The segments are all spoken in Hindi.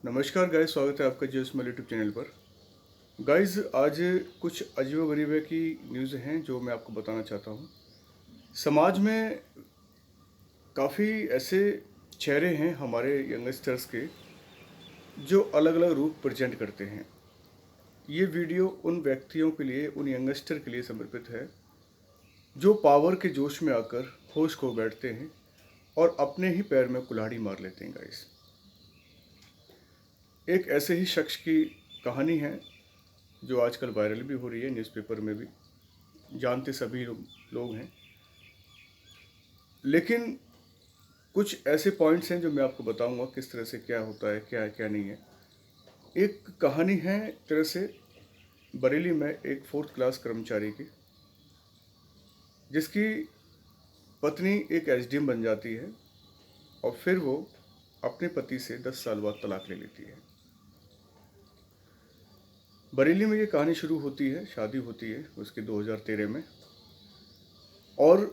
नमस्कार गाइस, स्वागत है आपका जियो स्माइल यूट्यूब चैनल पर। गाइस, आज कुछ अजीब-ओ-गरीब की न्यूज़ हैं जो मैं आपको बताना चाहता हूँ। समाज में काफ़ी ऐसे चेहरे हैं हमारे यंगस्टर्स के जो अलग-अलग रूप प्रेज़ेंट करते हैं। ये वीडियो उन व्यक्तियों के लिए, उन यंगस्टर के लिए समर्पित है जो पावर के जोश में आकर होश खो बैठते हैं और अपने ही पैर में कुल्हाड़ी मार लेते हैं गाइस। एक ऐसे ही शख्स की कहानी है जो आजकल वायरल भी हो रही है, न्यूज़पेपर में भी जानते सभी लोग हैं। लेकिन कुछ ऐसे पॉइंट्स हैं जो मैं आपको बताऊंगा किस तरह से क्या होता है, क्या है, क्या नहीं है। एक कहानी है तरह से बरेली में एक 4th क्लास कर्मचारी की, जिसकी पत्नी एक एसडीएम बन जाती है और फिर वो अपने पति से 10 साल बाद तलाक ले लेती है। बरेली में ये कहानी शुरू होती है, शादी होती है उसकी 2013 में और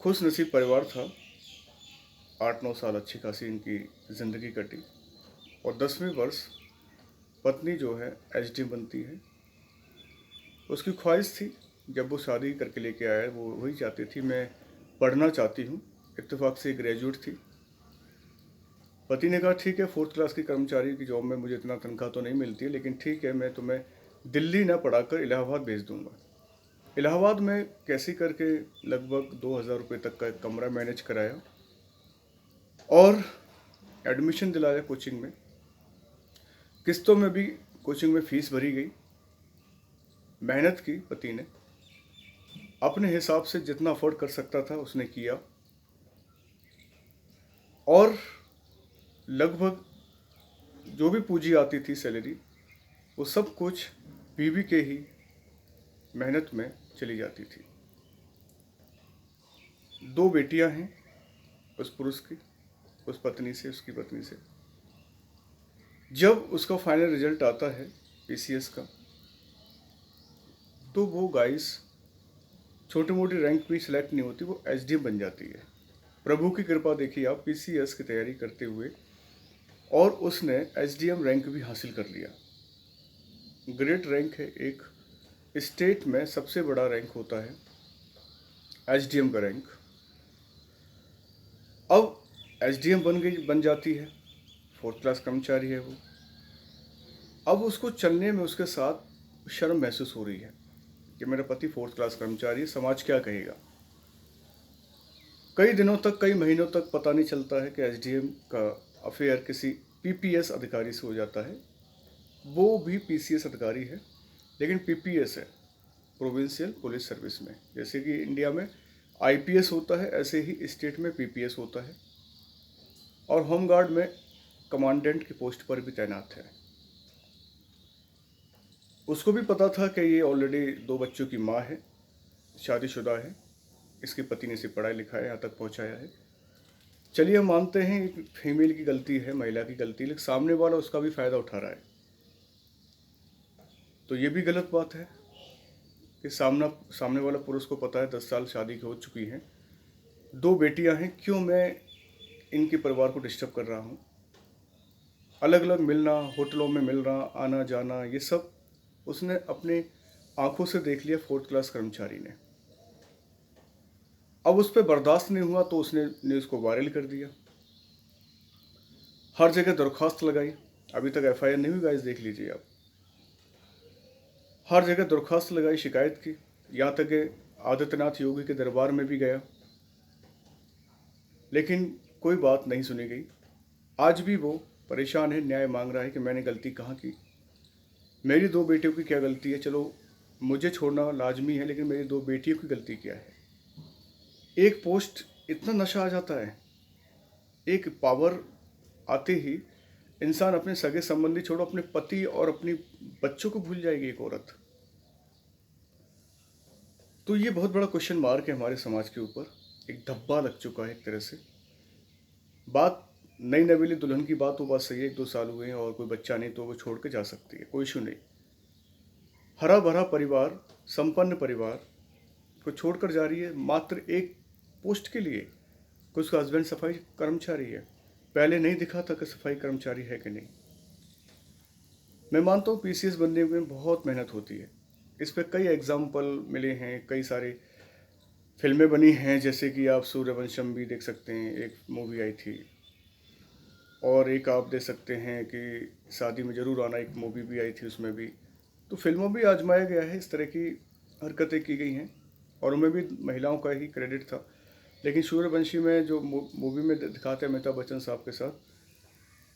खुश नसीब परिवार था। 8-9 साल अच्छी खासी इनकी ज़िंदगी कटी और 10वें वर्ष पत्नी जो है एसडीएम बनती है। उसकी ख्वाहिश थी, जब वो शादी करके लेके आया वो वही चाहती थी, मैं पढ़ना चाहती हूँ। इत्तेफाक से ग्रेजुएट थी। पति ने कहा ठीक है, 4th क्लास की कर्मचारी की जॉब में मुझे इतना तनख्वाह तो नहीं मिलती है, लेकिन ठीक है, मैं तुम्हें दिल्ली ना पढ़ाकर इलाहाबाद भेज दूंगा। इलाहाबाद में कैसे करके लगभग 2000 रुपये तक का एक कमरा मैनेज कराया और एडमिशन दिलाया कोचिंग में। किस्तों में भी कोचिंग में फ़ीस भरी गई। मेहनत की पति ने, अपने हिसाब से जितना अफोर्ड कर सकता था उसने किया और लगभग जो भी पूंजी आती थी सैलरी, वो सब कुछ बीवी के ही मेहनत में चली जाती थी। 2 बेटियां हैं उस पुरुष की, उस पत्नी से, उसकी पत्नी से। जब उसका फाइनल रिजल्ट आता है पीसीएस का, तो वो गाइस छोटी मोटी रैंक भी सिलेक्ट नहीं होती, वो एसडीएम बन जाती है। प्रभु की कृपा देखिए आप, पीसीएस की तैयारी करते हुए और उसने एसडीएम रैंक भी हासिल कर लिया। ग्रेट रैंक है, एक स्टेट में सबसे बड़ा रैंक होता है एसडीएम का रैंक। अब एसडीएम बन जाती है, 4th क्लास कर्मचारी है वो। अब उसको चलने में उसके साथ शर्म महसूस हो रही है कि मेरा पति 4th क्लास कर्मचारी है, समाज क्या कहेगा। कई दिनों तक, कई महीनों तक पता नहीं चलता है कि एसडीएम का अफेयर किसी पीपीएस अधिकारी से हो जाता है। वो भी पीसीएस अधिकारी है, लेकिन पीपीएस है, प्रोविंशियल पुलिस सर्विस में। जैसे कि इंडिया में आईपीएस होता है, ऐसे ही स्टेट में पीपीएस होता है और होमगार्ड में कमांडेंट की पोस्ट पर भी तैनात है। उसको भी पता था कि ये ऑलरेडी 2 बच्चों की माँ है, शादीशुदा है, इसके पति ने इसे पढ़ाया लिखाया यहाँ तक पहुँचाया है। चलिए हम मानते हैं एक फीमेल की गलती है, महिला की गलती, लेकिन सामने वाला उसका भी फ़ायदा उठा रहा है, तो ये भी गलत बात है कि सामने वाला पुरुष को पता है 10 साल शादी की हो चुकी हैं, 2 बेटियां हैं, क्यों मैं इनके परिवार को डिस्टर्ब कर रहा हूँ। अलग अलग मिलना, होटलों में मिलना, आना जाना, ये सब उसने अपने आंखों से देख लिया 4th क्लास कर्मचारी ने। अब उस पर बर्दाश्त नहीं हुआ तो उसने न्यूज़ को वायरल कर दिया, हर जगह दरख्वास्त लगाई। अभी तक एफआईआर नहीं हुई गाइस, देख लीजिए आप। हर जगह दरख्वास्त लगाई, शिकायत की, यहाँ तक कि आदित्यनाथ योगी के दरबार में भी गया, लेकिन कोई बात नहीं सुनी गई। आज भी वो परेशान है, न्याय मांग रहा है कि मैंने गलती कहाँ की, मेरी 2 बेटियों की क्या गलती है। चलो मुझे छोड़ना लाजमी है, लेकिन मेरी 2 बेटियों की गलती क्या है। एक पोस्ट, इतना नशा आ जाता है, एक पावर आते ही इंसान अपने सगे संबंधी छोड़ो, अपने पति और अपनी बच्चों को भूल जाएगी एक औरत। तो ये बहुत बड़ा क्वेश्चन मार्क है हमारे समाज के ऊपर, एक धब्बा लग चुका है एक तरह से। बात नई नवेली दुल्हन की बात, वो बात सही है, 1-2 साल हुए हैं और कोई बच्चा नहीं तो वो छोड़ के जा सकती है, कोई इशू नहीं। हरा भरा परिवार, संपन्न परिवार को छोड़कर जा रही है मात्र एक पोस्ट के लिए कि उसका हस्बैंड सफाई कर्मचारी है। पहले नहीं दिखा था कि सफाई कर्मचारी है कि नहीं। मैं मानता हूँ पीसीएस बनने में बहुत मेहनत होती है। इस पे कई एग्जाम्पल मिले हैं, कई सारे फिल्में बनी हैं, जैसे कि आप सूर्यवंशम भी देख सकते हैं, एक मूवी आई थी। और एक आप देख सकते हैं कि शादी में ज़रूर आना, एक मूवी भी आई थी, उसमें भी। तो फिल्मों में आजमाया गया है, इस तरह की हरकतें की गई हैं और उनमें भी महिलाओं का ही क्रेडिट था। लेकिन सूर्यवंशी में जो मूवी में दिखाते हैं अमिताभ बच्चन साहब के साथ,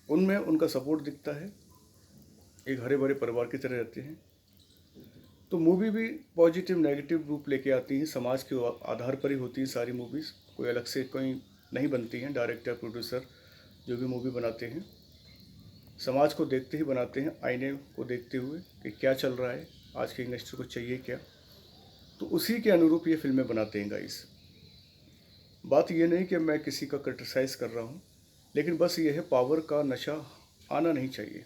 उनमें उनका सपोर्ट दिखता है, एक हरे भरे परिवार की तरह रहते हैं। तो मूवी भी पॉजिटिव नेगेटिव रूप लेके आती हैं, समाज के आधार पर ही होती हैं सारी मूवीज़, कोई अलग से कोई नहीं बनती हैं। डायरेक्टर प्रोड्यूसर जो भी मूवी बनाते हैं, समाज को देखते ही बनाते हैं, आईने को देखते हुए कि क्या चल रहा है, आज की इंडस्ट्री को चाहिए क्या, तो उसी के अनुरूप ये फिल्में बनाते हैं गाइस। बात ये नहीं कि मैं किसी का क्रिटिसाइज कर रहा हूँ, लेकिन बस ये है, पावर का नशा आना नहीं चाहिए।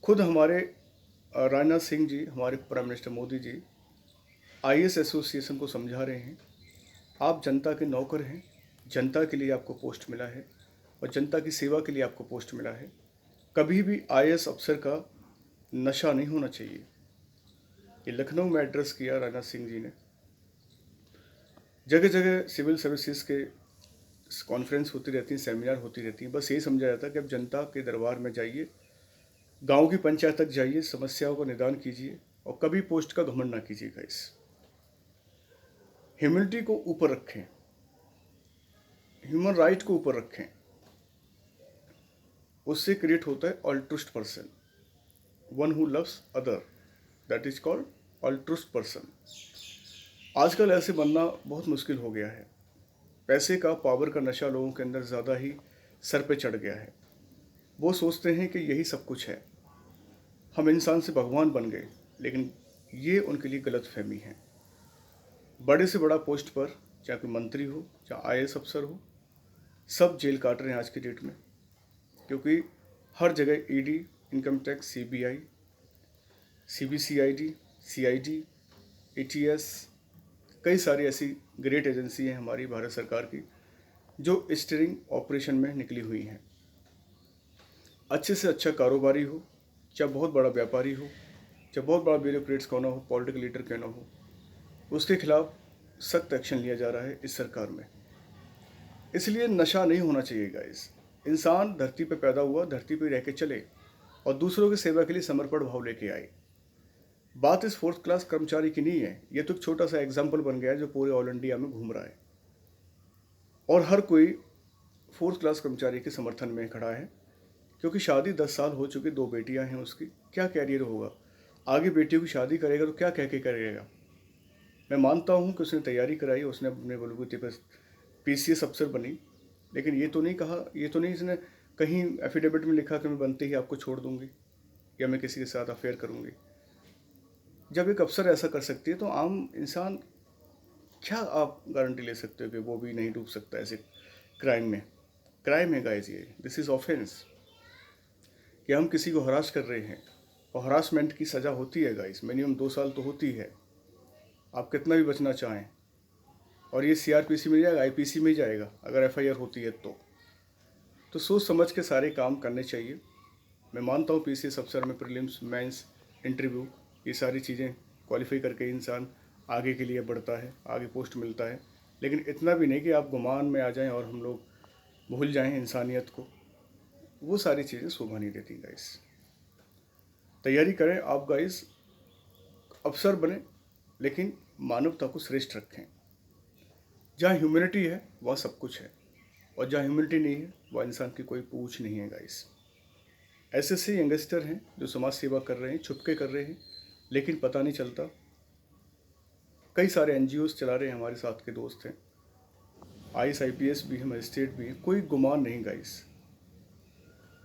खुद हमारे राजनाथ सिंह जी, हमारे prime minister Modi ji IAS association को समझा रहे हैं, आप जनता के नौकर हैं, जनता के लिए आपको पोस्ट मिला है और जनता की सेवा के लिए आपको पोस्ट मिला है। कभी भी आईएएस अफसर का नशा नहीं होना चाहिए। ये लखनऊ में एड्रेस किया राजनाथ सिंह जी ने। जगह जगह सिविल सर्विसेज के कॉन्फ्रेंस होती रहती हैं, सेमिनार होती रहती हैं। बस यही समझा जाता है कि अब जनता के दरबार में जाइए, गांव की पंचायत तक जाइए, समस्याओं का निदान कीजिए और कभी पोस्ट का घमंड ना कीजिएगा। इस ह्यूमैनिटी को ऊपर रखें, ह्यूमन राइट को ऊपर रखें, उससे क्रिएट होता है altruist person, one who loves other, that is called altruist person. आजकल ऐसे बनना बहुत मुश्किल हो गया है। पैसे का, पावर का नशा लोगों के अंदर ज़्यादा ही सर पे चढ़ गया है। वो सोचते हैं कि यही सब कुछ है, हम इंसान से भगवान बन गए, लेकिन ये उनके लिए गलत फहमी है। बड़े से बड़ा पोस्ट पर, चाहे कोई मंत्री हो, चाहे आईएएस अफसर हो, सब जेल काट रहे हैं आज की डेट में, क्योंकि हर जगह ED, income tax, CBI, CBCID, CID, ATS, कई सारी ऐसी ग्रेट एजेंसी हैं हमारी भारत सरकार की जो स्टीयरिंग ऑपरेशन में निकली हुई हैं। अच्छे से अच्छा कारोबारी हो, चाहे बहुत बड़ा व्यापारी हो, चाहे बहुत बड़ा ब्यूरोक्रेट्स क्यों ना हो, पॉलिटिकल लीडर क्यों ना हो, उसके खिलाफ सख्त एक्शन लिया जा रहा है इस सरकार में। इसलिए नशा नहीं होना चाहिए गाइस। इंसान धरती पर पैदा हुआ, धरती पर रह के चले और दूसरों की सेवा के लिए समर्पण भाव लेके आए। बात इस फोर्थ क्लास कर्मचारी की नहीं है, ये तो एक छोटा सा एग्जाम्पल बन गया है जो पूरे ऑल इंडिया में घूम रहा है और हर कोई फोर्थ क्लास कर्मचारी के समर्थन में खड़ा है, क्योंकि शादी 10 साल हो चुकी, 2 बेटियां हैं उसकी, क्या कैरियर होगा आगे? बेटियों की शादी करेगा तो क्या कह के करेगा? मैं मानता हूँ कि उसने तैयारी कराई, उसने अपने बलबूते पर पीसीएस अफसर बनी, लेकिन ये तो नहीं कहा, ये तो नहीं इसने कहीं एफिडेविट में लिखा कि मैं बनते ही आपको छोड़ दूंगी या मैं किसी के साथ अफेयर करूंगी। जब एक अफसर ऐसा कर सकती है तो आम इंसान क्या आप गारंटी ले सकते हो कि वो भी नहीं डूब सकता ऐसे क्राइम में? क्राइम है गाइस ये, दिस इज़ ऑफेंस कि हम किसी को हरास कर रहे हैं और हरासमेंट की सज़ा होती है गाइस, मिनिमम 2 साल तो होती है, आप कितना भी बचना चाहें। और ये सीआरपीसी में जाएगा, आईपीसी में जाएगा अगर एफआईआर होती है तो सोच समझ के सारे काम करने चाहिए। मैं मानता हूँ पीसीएस अफसर में प्रीलिम्स, मेंस, इंटरव्यू, ये सारी चीज़ें क्वालिफाई करके इंसान आगे के लिए बढ़ता है, आगे पोस्ट मिलता है, लेकिन इतना भी नहीं कि आप गुमान में आ जाएं और हम लोग भूल जाएं इंसानियत को। वो सारी चीज़ें शोभा नहीं देती गाइस। तैयारी करें आप गाइस, अफसर बने, लेकिन मानवता को श्रेष्ठ रखें। जहाँ ह्यूमैनिटी है वहाँ सब कुछ है, और जहाँ ह्यूमैनिटी नहीं है वहाँ इंसान की कोई पूछ नहीं है गाइस। ऐसे से यंगस्टर हैं जो समाज सेवा कर रहे हैं, छुपके कर रहे हैं, लेकिन पता नहीं चलता। कई सारे एनजीओज चला रहे हैं, हमारे साथ के दोस्त हैं, आईएएस आईपीएस भी है, मजिस्ट्रेट भी है, कोई गुमान नहीं गाइस।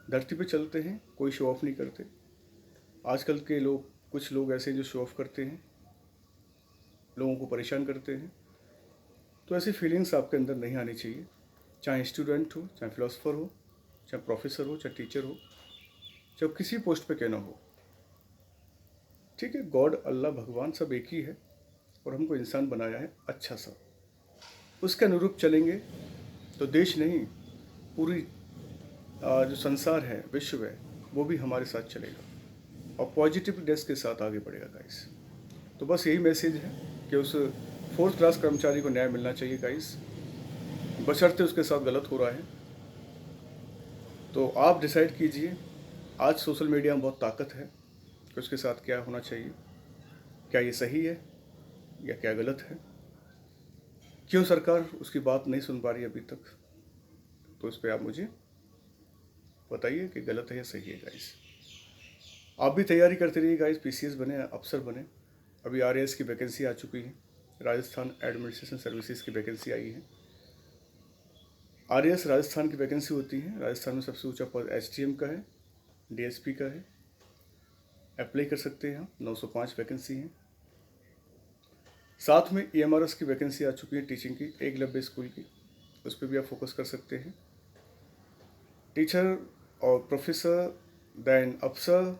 धरती पे चलते हैं, कोई शो ऑफ नहीं करते। आजकल के लोग, कुछ लोग ऐसे जो शो ऑफ करते हैं, लोगों को परेशान करते हैं। तो ऐसी फीलिंग्स आपके अंदर नहीं आनी चाहिए, चाहे स्टूडेंट हो, चाहे फिलोसफर हो, चाहे प्रोफेसर हो, चाहे टीचर हो, चाहे किसी पोस्ट पे क्यों ना हो। ठीक है, गॉड, अल्लाह, भगवान सब एक ही है और हमको इंसान बनाया है अच्छा सा, उसके अनुरूप चलेंगे तो देश नहीं, पूरी जो संसार है, विश्व है, वो भी हमारे साथ चलेगा और पॉजिटिवनेस के साथ आगे बढ़ेगा गाइस। तो बस यही मैसेज है कि उस 4th क्लास कर्मचारी को न्याय मिलना चाहिए गाइस, बशर्ते उसके साथ गलत हो रहा है। तो आप डिसाइड कीजिए, आज सोशल मीडिया में बहुत ताकत है कि उसके साथ क्या होना चाहिए, क्या ये सही है या क्या गलत है, क्यों सरकार उसकी बात नहीं सुन पा रही अभी तक। तो इस पर आप मुझे बताइए कि गलत है या सही है गाइस। आप भी तैयारी करते रहिए गाइस, पीसीएस बने, अफसर बने। अभी आरएएस की वैकेंसी आ चुकी है, राजस्थान एडमिनिस्ट्रेशन सर्विसेज की वैकेंसी आई है। आरएएस राजस्थान की वैकेंसी होती है। राजस्थान में सबसे ऊंचा पद एसडीएम का है, डीएसपी का है। अप्लाई कर सकते हैं आप, 905 वैकेंसी है। साथ में ईएमआरएस की वैकेंसी आ चुकी है, टीचिंग की, एकलव्य स्कूल की, उस पर भी आप फोकस कर सकते हैं। टीचर और प्रोफेसर, देन अफसर,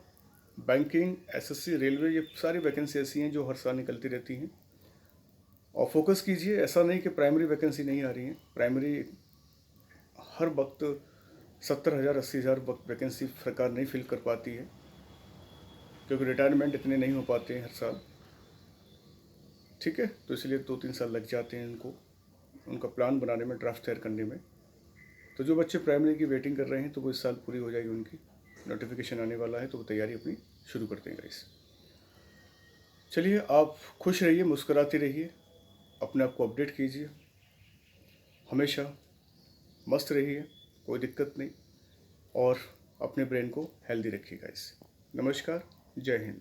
बैंकिंग, एसएससी, रेलवे, ये सारी वैकेंसी ऐसी हैं जो हर साल निकलती रहती हैं। और फोकस कीजिए, ऐसा नहीं कि प्राइमरी वैकेंसी नहीं आ रही है। प्राइमरी हर वक्त 70,000 80,000 वैकेंसी सरकार नहीं फिल कर पाती है, क्योंकि रिटायरमेंट इतने नहीं हो पाते हैं हर साल। ठीक है, तो इसलिए 2-3 साल लग जाते हैं इनको, उनका प्लान बनाने में, ड्राफ्ट तैयार करने में। तो जो बच्चे प्राइमरी की वेटिंग कर रहे हैं, तो वो इस साल पूरी हो जाएगी उनकी, नोटिफिकेशन आने वाला है, तो वो तैयारी अपनी शुरू कर देंगे गाइस। चलिए, आप खुश रहिए, मुस्कुराते रहिए, अपने आप को अपडेट कीजिए, हमेशा मस्त रहिए, कोई दिक्कत नहीं, और अपने ब्रेन को हेल्दी रखिए गाइस। नमस्कार, जय हिंद।